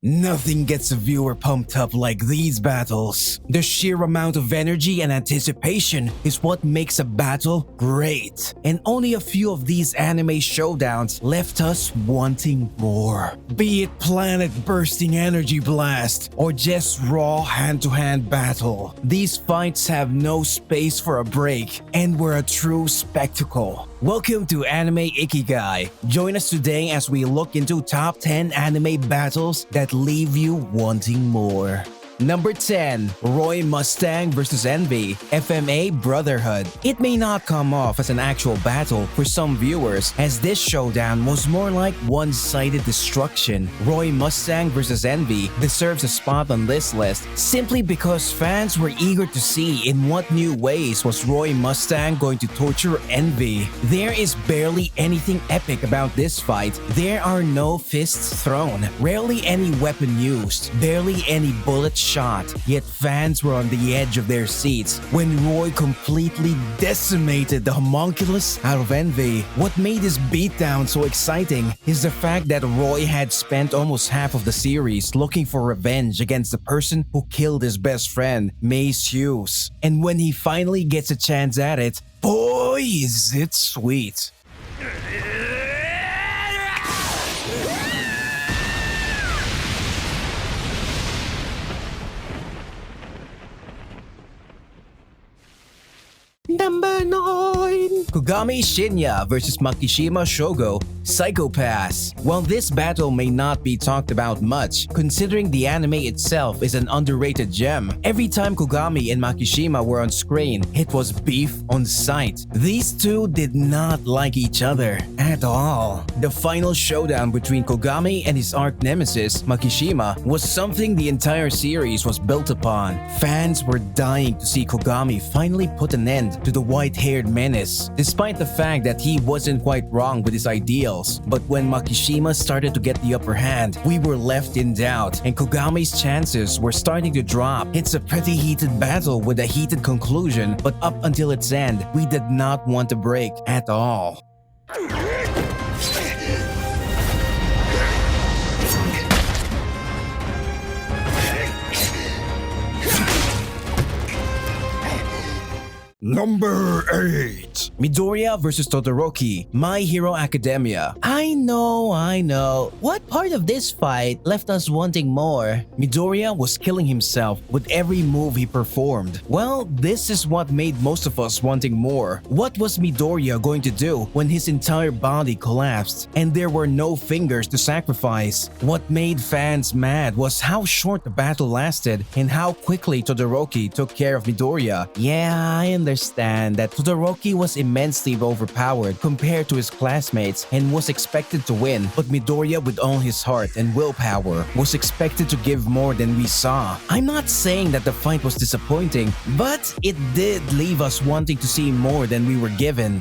Nothing gets a viewer pumped up like these battles. The sheer amount of energy and anticipation is what makes a battle great. And only a few of these anime showdowns left us wanting more. Be it planet-bursting energy blast or just raw hand-to-hand battle, these fights have no space for a break and were a true spectacle. Welcome to Anime Ikigai. Join us today as we look into top 10 anime battles that leave you wanting more. Number 10. Roy Mustang vs Envy, FMA Brotherhood. It may not come off as an actual battle for some viewers, as this showdown was more like one-sided destruction. Roy Mustang vs Envy deserves a spot on this list simply because fans were eager to see in what new ways was Roy Mustang going to torture Envy. There is barely anything epic about this fight. There are no fists thrown, rarely any weapon used, barely any bullets shot, yet fans were on the edge of their seats when Roy completely decimated the homunculus out of Envy. What made this beatdown so exciting is the fact that Roy had spent almost half of the series looking for revenge against the person who killed his best friend, Mace Hughes. And when he finally gets a chance at it, boy is it sweet. Number 9. Kogami Shinya vs Makishima Shogo, Psychopaths. While this battle may not be talked about much, considering the anime itself is an underrated gem, every time Kogami and Makishima were on screen, it was beef on sight. These two did not like each other at all. The final showdown between Kogami and his arch nemesis, Makishima, was something the entire series was built upon. Fans were dying to see Kogami finally put an end to the white-haired menace, despite the fact that he wasn't quite wrong with his ideals. But when Makishima started to get the upper hand, we were left in doubt, and Kogami's chances were starting to drop. It's a pretty heated battle with a heated conclusion, but up until its end, we did not want a break at all. Number 8. Midoriya vs Todoroki, My Hero Academia. I know. What part of this fight left us wanting more? Midoriya was killing himself with every move he performed. Well, this is what made most of us wanting more. What was Midoriya going to do when his entire body collapsed and there were no fingers to sacrifice? What made fans mad was how short the battle lasted and how quickly Todoroki took care of Midoriya. Yeah, I understand that Todoroki was immensely overpowered compared to his classmates and was expected to win, but Midoriya, with all his heart and willpower, was expected to give more than we saw. I'm not saying that the fight was disappointing, but it did leave us wanting to see more than we were given.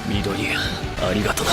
Midoriya, arigato.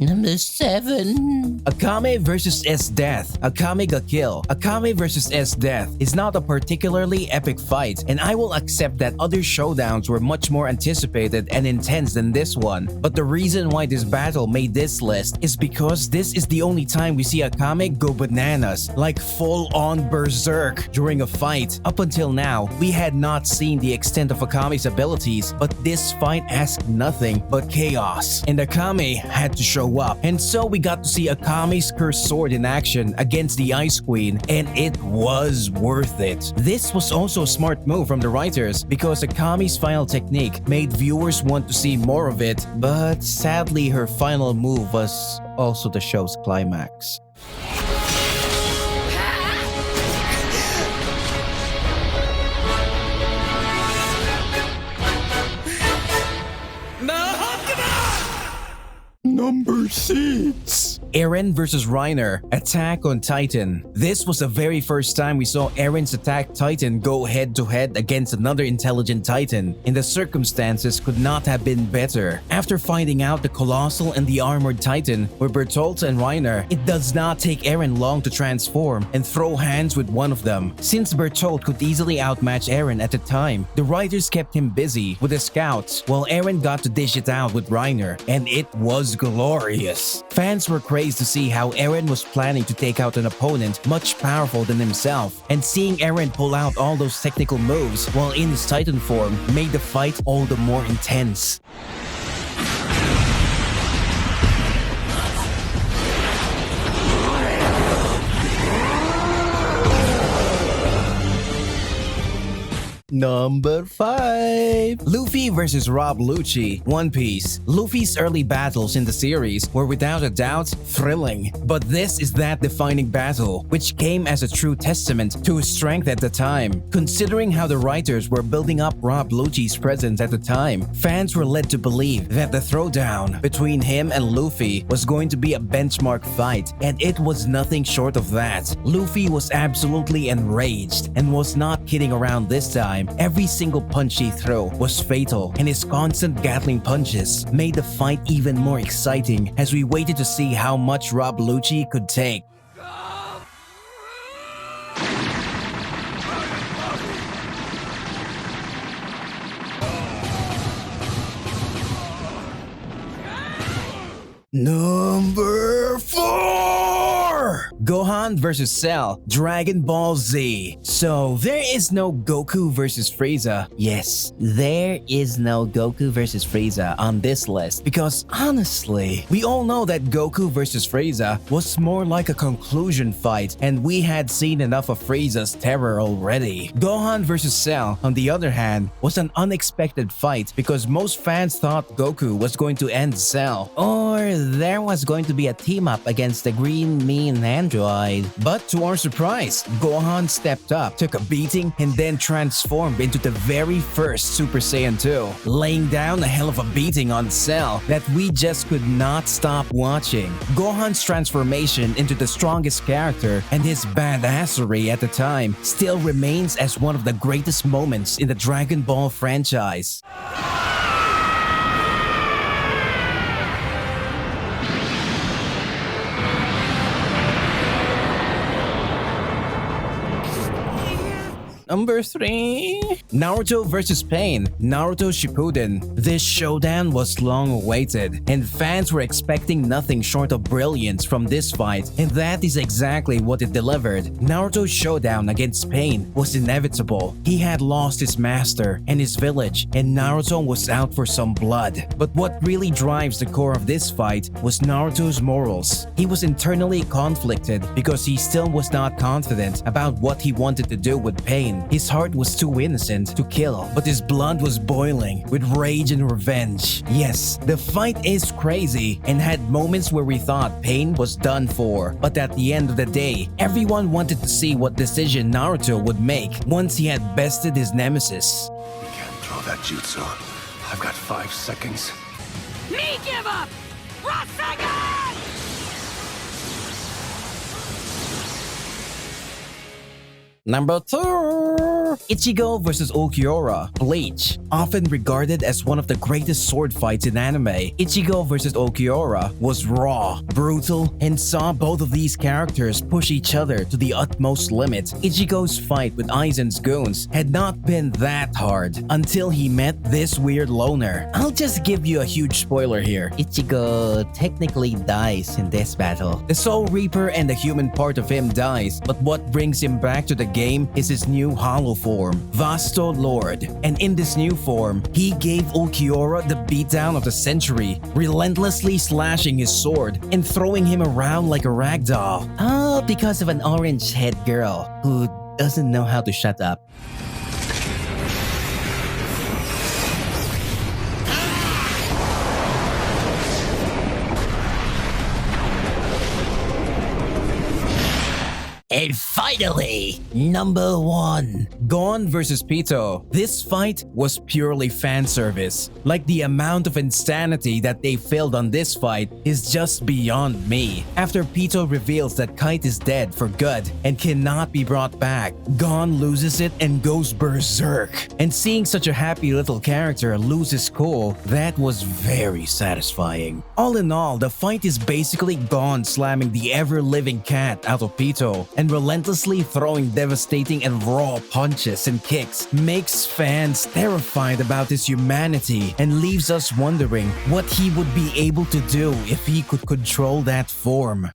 Number 7. Akame vs S-Death, Akame ga Kill. Akame vs S-Death is not a particularly epic fight, and I will accept that other showdowns were much more anticipated and intense than this one. But the reason why this battle made this list is because this is the only time we see Akame go bananas, like full-on berserk during a fight. Up until now, we had not seen the extent of Akame's abilities, but this fight asked nothing but chaos, and Akame had to show up. And so we got to see Akame's cursed sword in action against the Ice Queen, and it was worth it. This was also a smart move from the writers because Akame's final technique made viewers want to see more of it, but sadly her final move was also the show's climax. Number 6. Eren versus Reiner, Attack on Titan. This was the very first time we saw Eren's Attack Titan go head-to-head against another intelligent Titan, and the circumstances could not have been better. After finding out the Colossal and the Armored Titan were Bertolt and Reiner, it does not take Eren long to transform and throw hands with one of them. Since Bertolt could easily outmatch Eren at the time, the writers kept him busy with the scouts while Eren got to dish it out with Reiner, and it was glorious. Fans were crazed to see how Eren was planning to take out an opponent much powerful than himself, and seeing Eren pull out all those technical moves while in his Titan form made the fight all the more intense. Number 5. Luffy versus Rob Lucci, One Piece. Luffy's early battles in the series were without a doubt thrilling, but this is that defining battle, which came as a true testament to his strength at the time. Considering how the writers were building up Rob Lucci's presence at the time, fans were led to believe that the throwdown between him and Luffy was going to be a benchmark fight, and it was nothing short of that. Luffy was absolutely enraged and was not kidding around this time. Every single punch he threw was fatal, and his constant Gatling punches made the fight even more exciting as we waited to see how much Rob Lucci could take. Number 4! Gohan vs Cell, Dragon Ball Z. So there is no Goku versus Frieza. Yes, there is no Goku versus Frieza on this list because honestly, we all know that Goku versus Frieza was more like a conclusion fight, and we had seen enough of Frieza's terror already. Gohan vs Cell, on the other hand, was an unexpected fight because most fans thought Goku was going to end Cell, or there was going to be a team-up against the green mean android. But to our surprise, Gohan stepped up, took a beating, and then transformed into the very first Super Saiyan 2, laying down a hell of a beating on Cell that we just could not stop watching. Gohan's transformation into the strongest character and his badassery at the time still remains as one of the greatest moments in the Dragon Ball franchise. Number 3. Naruto vs Pain, Naruto Shippuden. This showdown was long awaited, and fans were expecting nothing short of brilliance from this fight, and that is exactly what it delivered. Naruto's showdown against Pain was inevitable. He had lost his master and his village, and Naruto was out for some blood. But what really drives the core of this fight was Naruto's morals. He was internally conflicted because he still was not confident about what he wanted to do with Pain. His heart was too innocent to kill, but his blood was boiling with rage and revenge. Yes, the fight is crazy and had moments where we thought Pain was done for, but at the end of the day, everyone wanted to see what decision Naruto would make once he had bested his nemesis. You can't throw that jutsu. I've got 5 seconds. Me give up! Rasengan! Number 2. Ichigo vs Okiora, Bleach. Often regarded as one of the greatest sword fights in anime, Ichigo vs Okiora was raw, brutal, and saw both of these characters push each other to the utmost limit. Ichigo's fight with Aizen's goons had not been that hard until he met this weird loner. I'll just give you a huge spoiler here. Ichigo technically dies in this battle. The Soul Reaper and the human part of him dies, but what brings him back to the game is his new hollow form, Vasto Lord. And in this new form, he gave Okiora the beatdown of the century, relentlessly slashing his sword and throwing him around like a ragdoll. All because of an orange-haired girl who doesn't know how to shut up. And Finally! Number 1. Gon vs Pito. This fight was purely fan service. Like, the amount of insanity that they filled on this fight is just beyond me. After Pito reveals that Kite is dead for good and cannot be brought back, Gon loses it and goes berserk. And seeing such a happy little character lose his cool, that was very satisfying. All in all, the fight is basically Gon slamming the ever-living cat out of Pito and relentlessly throwing devastating and raw punches and kicks, makes fans terrified about his humanity and leaves us wondering what he would be able to do if he could control that form.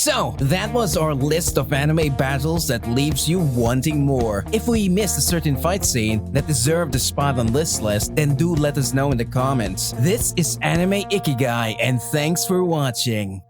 So, that was our list of anime battles that leaves you wanting more. If we missed a certain fight scene that deserved a spot on this list, then do let us know in the comments. This is Anime Ikigai, and thanks for watching.